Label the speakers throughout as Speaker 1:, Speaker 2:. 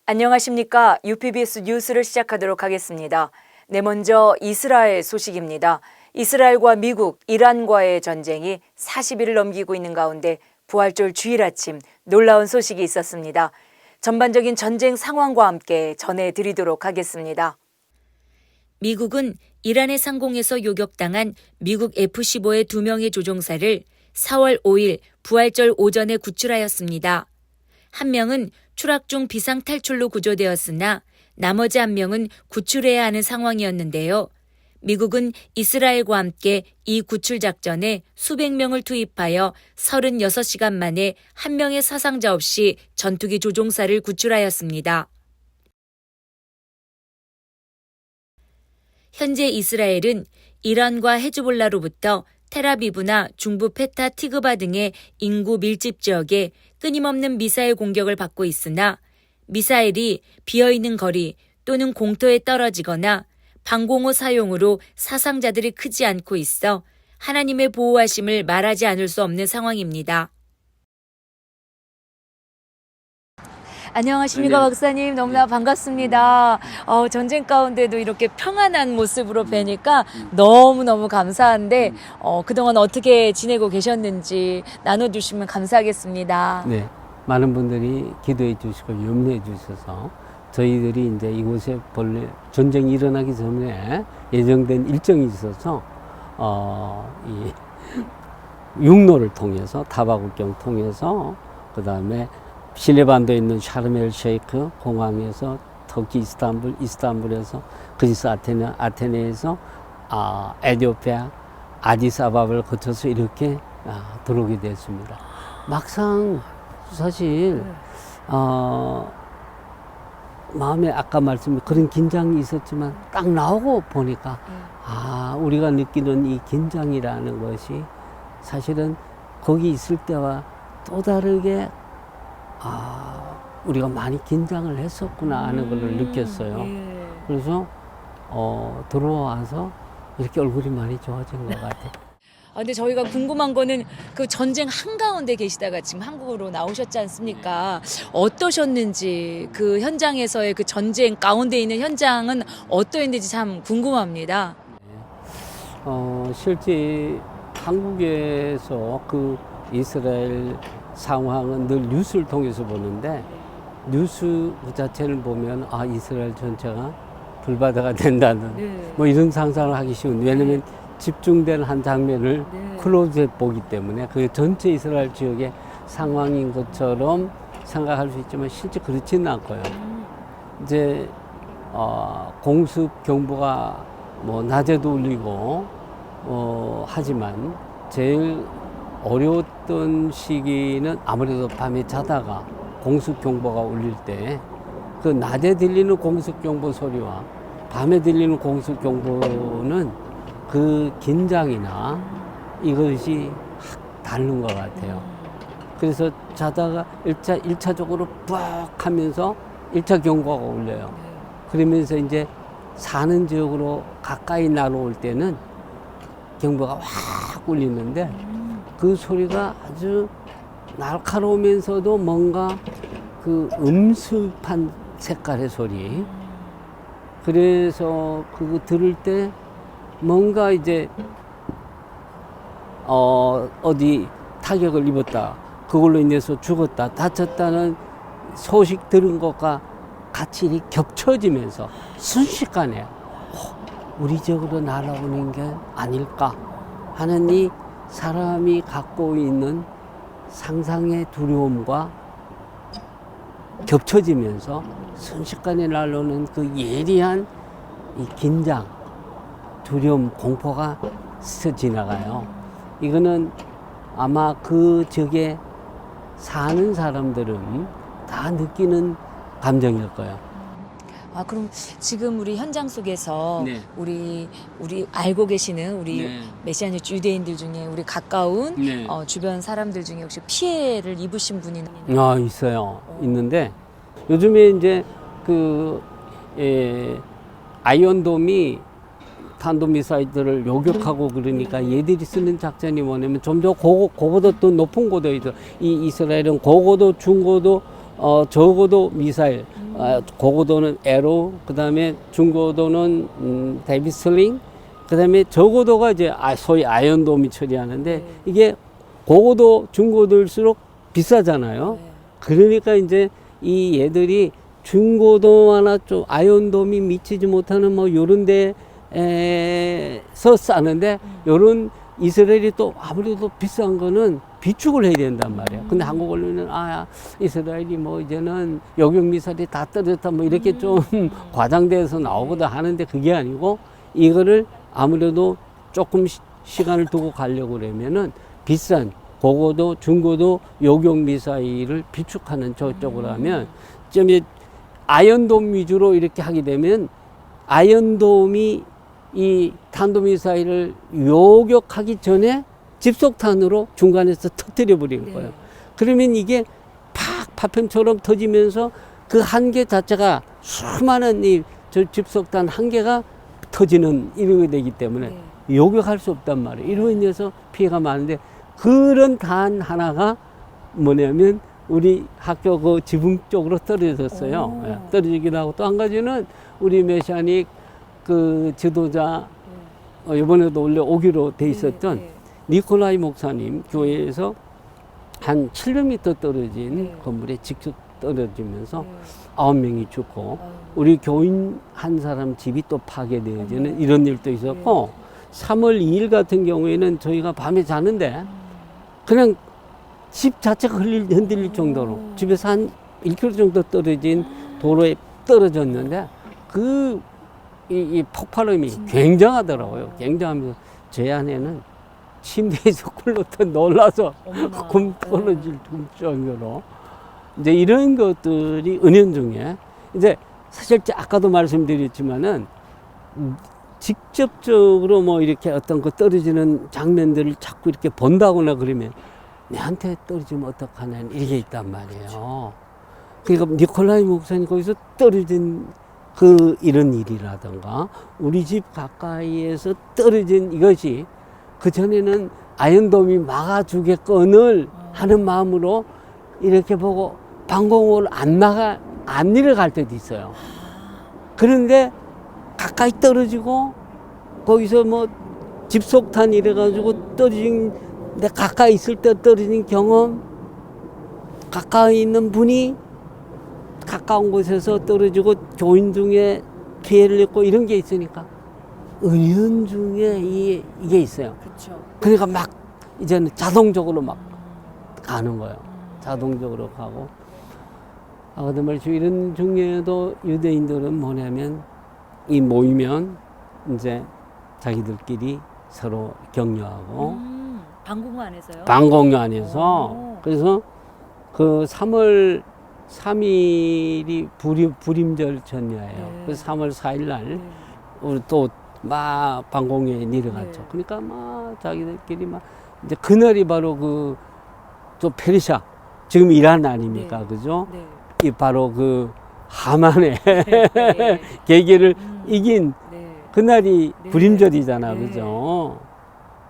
Speaker 1: 안녕하십니까. UPBS 뉴스를 시작하도록 하겠습니다. 네, 먼저 이스라엘 소식입니다. 이스라엘과 미국, 이란과의 전쟁이 40일을 넘기고 있는 가운데 부활절 주일 아침 놀라운 소식이 있었습니다. 전반적인 전쟁 상황과 함께 전해드리도록 하겠습니다. 미국은 이란의 상공에서 요격당한 미국 F-15의 2명의 조종사를 4월 5일 부활절 오전에 구출하였습니다. 한 명은 추락 중 비상 탈출로 구조되었으나 나머지 한 명은 구출해야 하는 상황이었는데요. 미국은 이스라엘과 함께 이 구출 작전에 수백 명을 투입하여 36시간 만에 한 명의 사상자 없이 전투기 조종사를 구출하였습니다. 현재 이스라엘은 이란과 헤즈볼라로부터 텔아비브나 중부 페타 티그바 등의 인구 밀집 지역에 끊임없는 미사일 공격을 받고 있으나 미사일이 비어있는 거리 또는 공터에 떨어지거나 방공호 사용으로 사상자들이 크지 않고 있어 하나님의 보호하심을 말하지 않을 수 없는 상황입니다. 안녕하십니까. 네. 박사님, 너무나 반갑습니다. 전쟁 가운데도 이렇게 평안한 모습으로 뵈니까 너무너무 감사한데 그동안 어떻게 지내고 계셨는지 나눠주시면 감사하겠습니다.
Speaker 2: 네, 많은 분들이 기도해 주시고 염려해 주셔서 저희들이 이제 이곳에 본래 전쟁이 일어나기 전에 예정된 일정이 있어서 이 육로를 통해서 타바국경 통해서 그 다음에 실레반도에 있는 샤르멜 셰이크 공항에서 터키 이스탄불에서 그리스 아테네에서 에티오피아 아디스아바바를 거쳐서 이렇게 들어오게 됐습니다. 막상 사실 마음에 아까 말씀드린 그런 긴장이 있었지만 딱 나오고 보니까 우리가 느끼는 이 긴장이라는 것이 사실은 거기 있을 때와 또 다르게 우리가 많이 긴장을 했었구나 하는 걸 느꼈어요.
Speaker 1: 예.
Speaker 2: 그래서 들어와서 이렇게 얼굴이 많이 좋아진 것 같아요.
Speaker 1: 근데 저희가 궁금한 거는 그 전쟁 한가운데 계시다가 지금 한국으로 나오셨지 않습니까? 어떠셨는지, 그 현장에서의 그 전쟁 가운데 있는 현장은 어떠했는지 참 궁금합니다.
Speaker 2: 실제 한국에서 그 이스라엘 상황은 늘 뉴스를 통해서 보는데 뉴스 그 자체를 보면 이스라엘 전체가 불바다가 된다는 뭐 이런 상상을 하기 쉬운, 왜냐면 집중된 한 장면을 클로즈업 보기 때문에 그 전체 이스라엘 지역의 상황인 것처럼 생각할 수 있지만 실제 그렇지는 않고요. 이제 공습 경보가 뭐 낮에도 울리고 하지만 제일 어려웠던 시기는 아무래도 밤에 자다가 공습 경보가 울릴 때 그 낮에 들리는 공습 경보 소리와 밤에 들리는 공습 경보는 그 긴장이나 이것이 다른 것 같아요. 그래서 자다가 1차적으로 푹 하면서 1차 경보가 울려요. 그러면서 이제 사는 지역으로 가까이 날아올 때는 경보가 확 울리는데 그 소리가 아주 날카로우면서도 뭔가 그 음습한 색깔의 소리. 그래서 그거 들을 때 뭔가 이제 어디 타격을 입었다, 그걸로 인해서 죽었다, 다쳤다는 소식 들은 것과 같이 이렇게 겹쳐지면서 순식간에 우리 지역으로 날아오는 게 아닐까 하는 이 사람이 갖고 있는 상상의 두려움과 겹쳐지면서 순식간에 날아오는 그 예리한 이 긴장, 두려움, 공포가 스쳐 지나가요. 이거는 아마 그 지역에 사는 사람들은 다 느끼는 감정일 거예요.
Speaker 1: 그럼 지금 우리 현장 속에서
Speaker 2: 네.
Speaker 1: 우리 알고 계시는 우리 메시아닉 유대인들 중에 우리 가까운 주변 사람들 중에 혹시 피해를 입으신 분이
Speaker 2: 있어요. 있는데 요즘에 이제 아이언돔이 탄도미사일들을 요격하고 그러니까 얘들이 쓰는 작전이 뭐냐면 좀 더 고고도 또 높은 고도에 이 이스라엘은 고고도, 중고도, 저고도 미사일, 고고도는 에로, 그 다음에 중고도는 데비슬링, 그 다음에 저고도가 이제 소위 아이언돔이 처리하는데 이게 고고도, 중고도일수록 비싸잖아요. 그러니까 이제 이 얘들이 중고도나 좀 아이언돔이 미치지 못하는 뭐 요런 데에서 싸는데 요런 이스라엘이 또 아무래도 비싼 거는 비축을 해야 된단 말이에요. 근데 한국 언론은 이스라엘이 뭐 이제는 요격 미사일이 다 떨어졌다 뭐 이렇게 좀 과장돼서 나오거든 하는데 그게 아니고 이거를 아무래도 조금 시간을 두고 가려고 그러면은 비싼 고고도, 중고도 요격 미사일을 비축하는 저쪽으로 하면 좀 아이언돔 위주로 이렇게 하게 되면 아이언돔이 이 탄도미사일을 요격하기 전에 집속탄으로 중간에서 터뜨려 버리는 거예요. 그러면 이게 팍 파편처럼 터지면서 그 한 개 자체가 수많은 저 집속탄 한 개가 터지는 이렇게 되기 때문에 요격할 수 없단 말이에요. 이로 인해서 피해가 많은데 그런 단 하나가 뭐냐면 우리 학교 그 지붕 쪽으로 떨어졌어요. 떨어지기도 하고 또 한 가지는 우리 메시아닉 그 지도자 이번에도 원래 오기로 돼 있었던 니콜라이 목사님 교회에서 한 700m 떨어진 건물에 직접 떨어지면서 9명이 죽고 우리 교인 한 사람 집이 또 파괴되어지는 이런 일도 있었고 3월 2일 같은 경우에는 저희가 밤에 자는데 그냥 집 자체가 흔들릴 정도로 집에서 한 1km 정도 떨어진 도로에 떨어졌는데 이 폭발음이 굉장하더라고요. 굉장하면서 제 아내는 침대에서 굴렀던 놀라서 굼 떨어질 정도로 이제 이런 것들이 은연중에 이제 사실 아까도 말씀드렸지만은 직접적으로 뭐 이렇게 어떤 거 떨어지는 장면들을 자꾸 이렇게 본다거나 그러면 내한테 떨어지면 어떡하냐 이게 있단 말이에요. 그러니까 니콜라이 목사님 거기서 떨어진 이런 일이라든가 우리 집 가까이에서 떨어진 이것이 그전에는 아이언돔이 막아주겠건을 하는 마음으로 이렇게 보고 방공호를 안 내려갈 때도 있어요. 그런데 가까이 떨어지고 거기서 뭐 집속탄 이래가지고 떨어진데 가까이 있을 때 떨어진 경험, 가까이 있는 분이 가까운 곳에서 떨어지고 교인 중에 피해를 입고 이런 게 있으니까 은연중에 이게 있어요.
Speaker 1: 그렇죠.
Speaker 2: 그러니까 막 이제는 자동적으로 막 가는 거예요. 자동적으로 가고. 근데 말이죠. 이런 중에도 유대인들은 뭐냐면 이 모이면 이제 자기들끼리 서로 격려하고
Speaker 1: 방공호 안에서요?
Speaker 2: 방공호 안에서 그래서 그 3월 3일이 불임절 전야예요. 그래서 3월 4일 날 우리 또 막 방공호에 내려갔죠. 그러니까 막 자기들끼리 막 이제 그날이 바로 또 페르시아 지금 이란 아닙니까, 그죠? 이 바로 하만의 계기를 이긴 그날이 불임절이잖아, 그죠?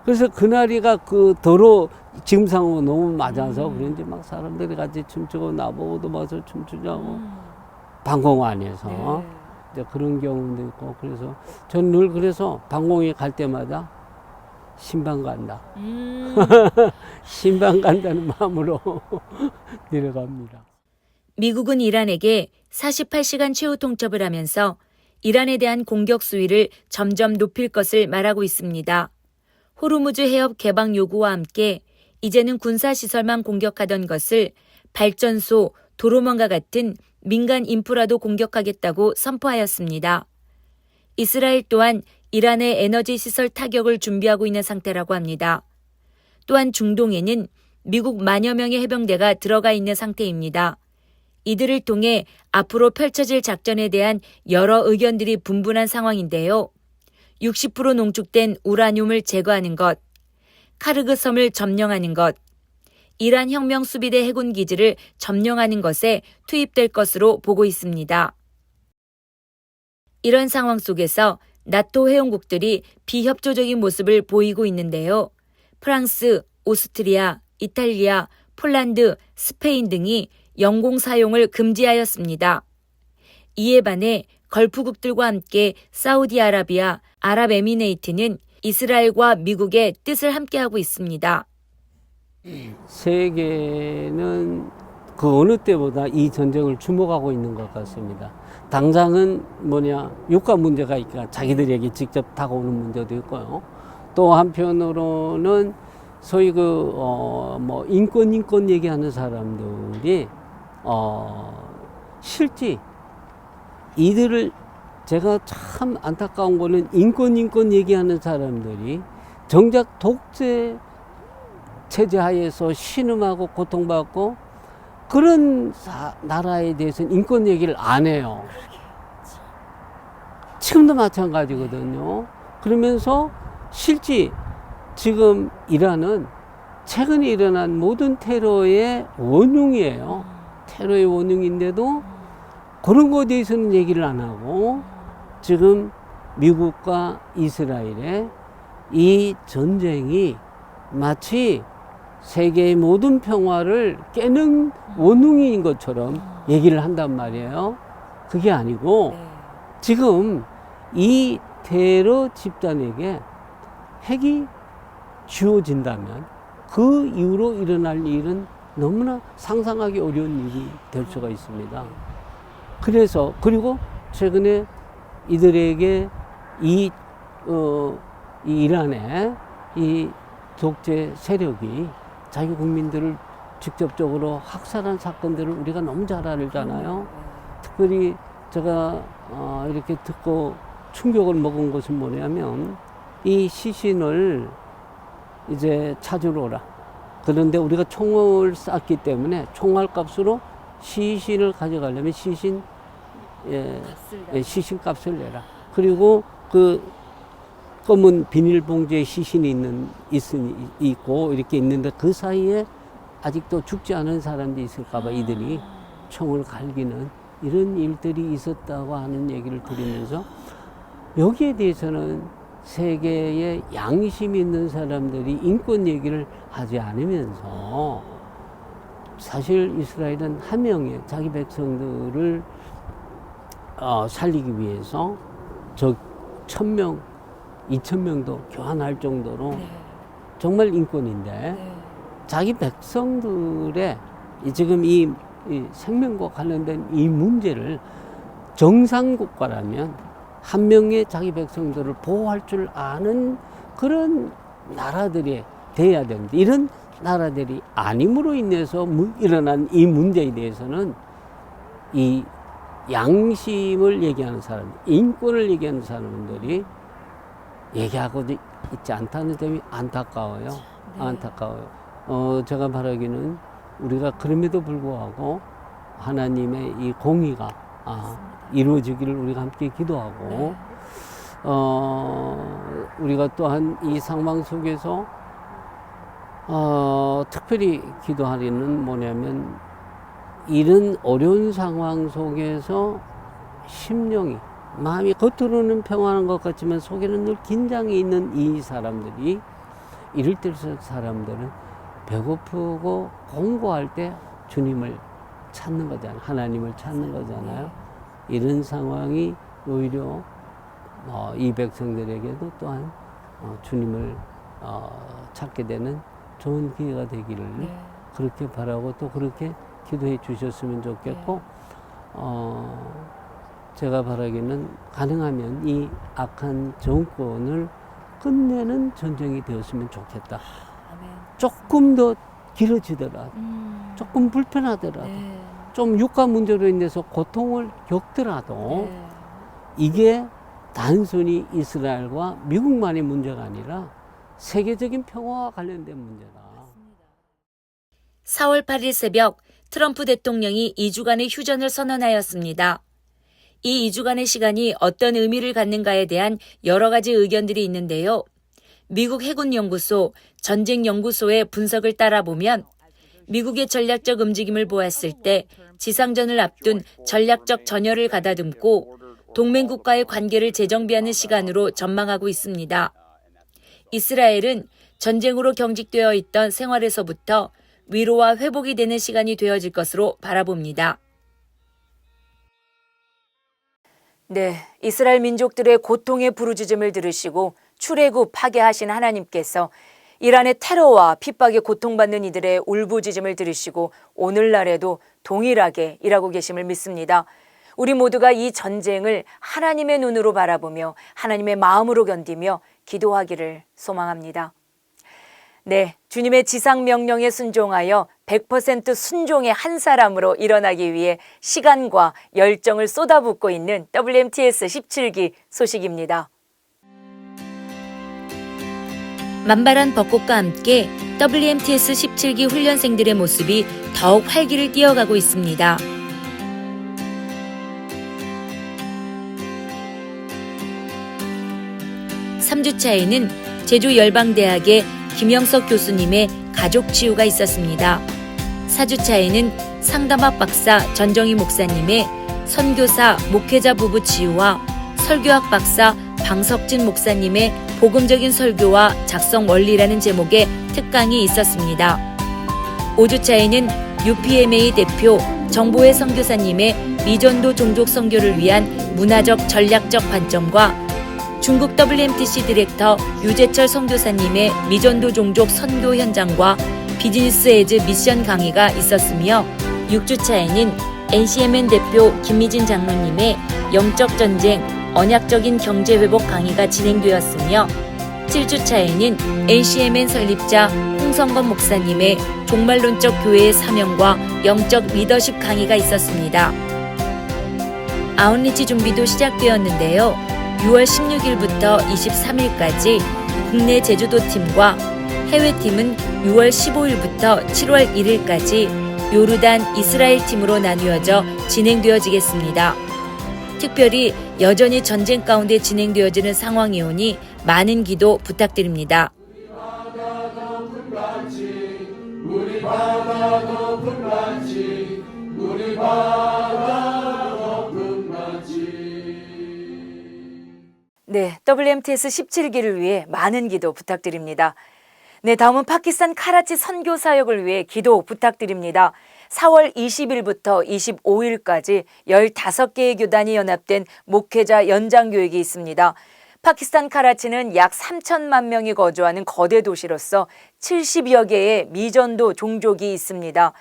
Speaker 2: 그래서 그날이가 도로 지금 상황과 너무 맞아서 그런지 막 사람들이 같이 춤추고 나보고도 와서 춤추자고 방공호 안에서 이제 그런 경우도 있고 그래서 전 늘 그래서 방공호에 갈 때마다 신방 간다. 신방 간다는 마음으로 내려갑니다.
Speaker 1: 미국은 이란에게 48시간 최후 통첩을 하면서 이란에 대한 공격 수위를 점점 높일 것을 말하고 있습니다. 호르무즈 해협 개방 요구와 함께 이제는 군사시설만 공격하던 것을 발전소, 도로망과 같은 민간 인프라도 공격하겠다고 선포하였습니다. 이스라엘 또한 이란의 에너지 시설 타격을 준비하고 있는 상태라고 합니다. 또한 중동에는 미국 만여 명의 해병대가 들어가 있는 상태입니다. 이들을 통해 앞으로 펼쳐질 작전에 대한 여러 의견들이 분분한 상황인데요. 60% 농축된 우라늄을 제거하는 것, 카르그 섬을 점령하는 것, 이란 혁명 수비대 해군 기지를 점령하는 것에 투입될 것으로 보고 있습니다. 이런 상황 속에서 나토 회원국들이 비협조적인 모습을 보이고 있는데요. 프랑스, 오스트리아, 이탈리아, 폴란드, 스페인 등이 영공 사용을 금지하였습니다. 이에 반해 걸프국들과 함께 사우디아라비아, 아랍에미레이트는 이스라엘과 미국의 뜻을 함께하고 있습니다.
Speaker 2: 세계는 그 어느 때보다 이 전쟁을 주목하고 있는 것 같습니다. 당장은 유가 문제가 있으니까 자기들에게 직접 다가오는 문제도 있고요. 또 한편으로는 소위 인권 얘기하는 사람들이 실제 이들을 제가 참 안타까운 거는 인권 얘기하는 사람들이 정작 독재 체제 하에서 신음하고 고통받고 그런 나라에 대해서는 인권 얘기를 안 해요. 지금도 마찬가지거든요. 그러면서 실제 지금 이란은 최근에 일어난 모든 테러의 원흉이에요. 테러의 원흉인데도 그런 거에 대해서는 얘기를 안 하고 지금 미국과 이스라엘의 이 전쟁이 마치 세계의 모든 평화를 깨는 원흉인 것처럼 얘기를 한단 말이에요. 그게 아니고 지금 이 테러 집단에게 핵이 쥐어진다면 그 이후로 일어날 일은 너무나 상상하기 어려운 일이 될 수가 있습니다. 그리고 최근에 이들에게 이 이란의 이 독재 세력이 자기 국민들을 직접적으로 학살한 사건들을 우리가 너무 잘 알잖아요. 특별히 제가 이렇게 듣고 충격을 먹은 것은 뭐냐면 이 시신을 이제 찾으러 오라. 그런데 우리가 총을 쐈기 때문에 총알 값으로 시신을 가져가려면 시신 값을 내라. 그리고 그 검은 비닐봉지에 시신이 있고 이렇게 있는데 그 사이에 아직도 죽지 않은 사람들이 있을까봐 이들이 총을 갈기는 이런 일들이 있었다고 하는 얘기를 들으면서 여기에 대해서는 세계에 양심 있는 사람들이 인권 얘기를 하지 않으면서 사실 이스라엘은 한 명의 자기 백성들을 살리기 위해서 1,000명, 2,000명도 교환할 정도로 정말 인권인데 자기 백성들의 지금 이 생명과 관련된 이 문제를 정상국가라면 한 명의 자기 백성들을 보호할 줄 아는 그런 나라들이 돼야 되는데 이런 나라들이 아님으로 인해서 일어난 이 문제에 대해서는 이 양심을 얘기하는 사람, 인권을 얘기하는 사람들이 얘기하고 있지 않다는 점이 안타까워요. 안타까워요. 제가 바라기는 우리가 그럼에도 불구하고 하나님의 이 공의가 이루어지기를 우리가 함께 기도하고 우리가 또한 이 상황 속에서 특별히 기도하리는 뭐냐면 이런 어려운 상황 속에서 심령이 마음이 겉으로는 평안한 것 같지만 속에는 늘 긴장이 있는 이 사람들이 이럴 때 사람들은 배고프고 공고할 때 주님을 찾는 거잖아요. 하나님을 찾는 거잖아요. 이런 상황이 오히려 이 백성들에게도 또한 주님을 찾게 되는 좋은 기회가 되기를 그렇게 바라고 또 그렇게 기도해 주셨으면 좋겠고 제가 바라기는 가능하면 이 악한 정권을 끝내는 전쟁이 되었으면 좋겠다. 조금 더 길어지더라도 조금 불편하더라도 좀 유가 문제로 인해서 고통을 겪더라도 이게 단순히 이스라엘과 미국만의 문제가 아니라 세계적인 평화와 관련된 문제다.
Speaker 1: 4월 8일 새벽 트럼프 대통령이 2주간의 휴전을 선언하였습니다. 이 2주간의 시간이 어떤 의미를 갖는가에 대한 여러 가지 의견들이 있는데요. 미국 해군연구소 전쟁연구소의 분석을 따라보면 미국의 전략적 움직임을 보았을 때 지상전을 앞둔 전략적 전열을 가다듬고 동맹국과의 관계를 재정비하는 시간으로 전망하고 있습니다. 이스라엘은 전쟁으로 경직되어 있던 생활에서부터 위로와 회복이 되는 시간이 되어질 것으로 바라봅니다. 네, 이스라엘 민족들의 고통의 부르짖음을 들으시고 출애굽하게 하신 하나님께서 이란의 테러와 핍박에 고통받는 이들의 울부짖음을 들으시고 오늘날에도 동일하게 일하고 계심을 믿습니다. 우리 모두가 이 전쟁을 하나님의 눈으로 바라보며 하나님의 마음으로 견디며 기도하기를 소망합니다. 네, 주님의 지상 명령에 순종하여 100% 순종의 한 사람으로 일어나기 위해 시간과 열정을 쏟아붓고 있는 WMTS 17기 소식입니다. 만발한 벚꽃과 함께 WMTS 17기 훈련생들의 모습이 더욱 활기를 띄어가고 있습니다. 3주차에는 제주열방대학의 김영석 교수님의 가족 치유가 있었습니다. 4주차에는 상담학 박사 전정희 목사님의 선교사 목회자 부부 치유와 설교학 박사 방석진 목사님의 복음적인 설교와 작성 원리라는 제목의 특강이 있었습니다. 5주차에는 UPMA 대표 정보회 선교사님의 미전도 종족 선교를 위한 문화적 전략적 관점과 중국 WMTC 디렉터 유재철 선교사님의 미전도 종족 선교 현장과 비즈니스 에즈 미션 강의가 있었으며 6주차에는 NCMN 대표 김미진 장로님의 영적 전쟁, 언약적인 경제 회복 강의가 진행되었으며 7주차에는 NCMN 설립자 홍성건 목사님의 종말론적 교회의 사명과 영적 리더십 강의가 있었습니다. 아웃리치 준비도 시작되었는데요. 6월 16일부터 23일까지 국내 제주도 팀과 해외팀은 6월 15일부터 7월 1일까지 요르단, 이스라엘 팀으로 나누어져 진행되어지겠습니다. 특별히 여전히 전쟁 가운데 진행되어지는 상황이 오니 많은 기도 부탁드립니다. 우리 바다 높은 같이 우리 바다 높은 같이. 네, WMTS 17기를 위해 많은 기도 부탁드립니다. 네, 다음은 파키스탄 카라치 선교 사역을 위해 기도 부탁드립니다. 4월 20일부터 25일까지 15개의 교단이 연합된 목회자 연장 교육이 있습니다. 파키스탄 카라치는 약 3천만 명이 거주하는 거대 도시로서 70여 개의 미전도 종족이 있습니다.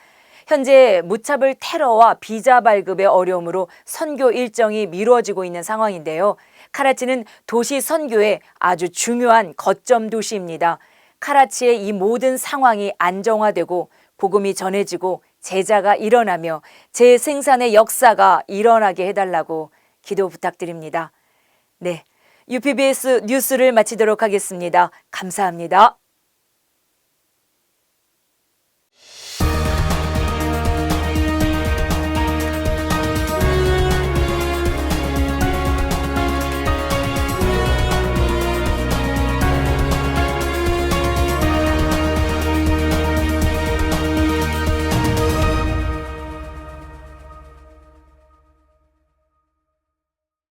Speaker 1: 현재 무차별 테러와 비자 발급의 어려움으로 선교 일정이 미뤄지고 있는 상황인데요. 카라치는 도시 선교의 아주 중요한 거점 도시입니다. 카라치의 이 모든 상황이 안정화되고 복음이 전해지고 제자가 일어나며 재생산의 역사가 일어나게 해달라고 기도 부탁드립니다. 네, UPBS 뉴스를 마치도록 하겠습니다. 감사합니다.